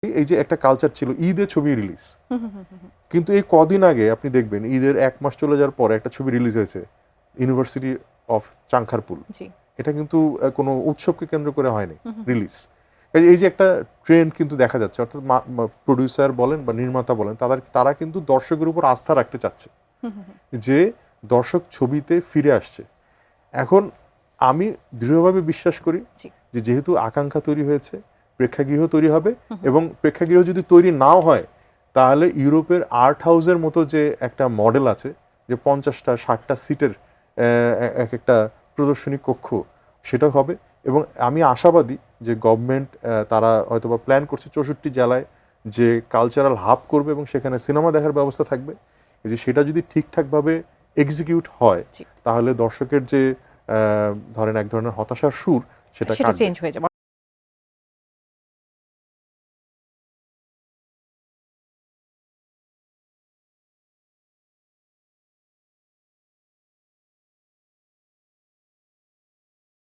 এই যে একটা কালচার ছিল ঈদে ছবি রিলিজ, কিন্তু এই কদিন আগে আপনি দেখবেন ঈদের 1 মাস চলে যাওয়ার পরে একটা ছবি রিলিজ হয়েছে ইউনিভার্সিটি অফ চাংখারপুল। এটা কিন্তু কোনো উৎসবকে কেন্দ্র করে হয়নি রিলিজ। এই যে একটা ট্রেন্ড কিন্তু দেখা যাচ্ছে, অর্থাৎ প্রডিউসার বলেন বা নির্মাতা বলেন তারা কিন্তু দর্শকের উপর আস্থা রাখতে চাচ্ছে যে দর্শক ছবিতে ফিরে আসছে। এখন আমি দৃঢ়ভাবে বিশ্বাস করি যে যেহেতু আকাঙ্ক্ষা তৈরি হয়েছে, প্রেক্ষাগৃহ তৈরি হবে, এবং প্রেক্ষাগৃহ যদি তৈরি নাও হয় তাহলে ইউরোপের আর্ট হাউসের মতো যে একটা মডেল আছে যে 50টা 60টা সিটের এক একটা প্রদর্শনী কক্ষ, সেটা হবে। এবং আমি আশাবাদী যে গভর্নমেন্ট তারা হয়তোবা প্ল্যান করছে 64 জেলায় যে কালচারাল হাব করবে এবং সেখানে সিনেমা দেখার ব্যবস্থা থাকবে। যে সেটা যদি ঠিকঠাকভাবে এক্সিকিউট হয় তাহলে দর্শকের যে ধরেন এক ধরনের হতাশার সুর সেটা চেঞ্জ হয়ে যাবে।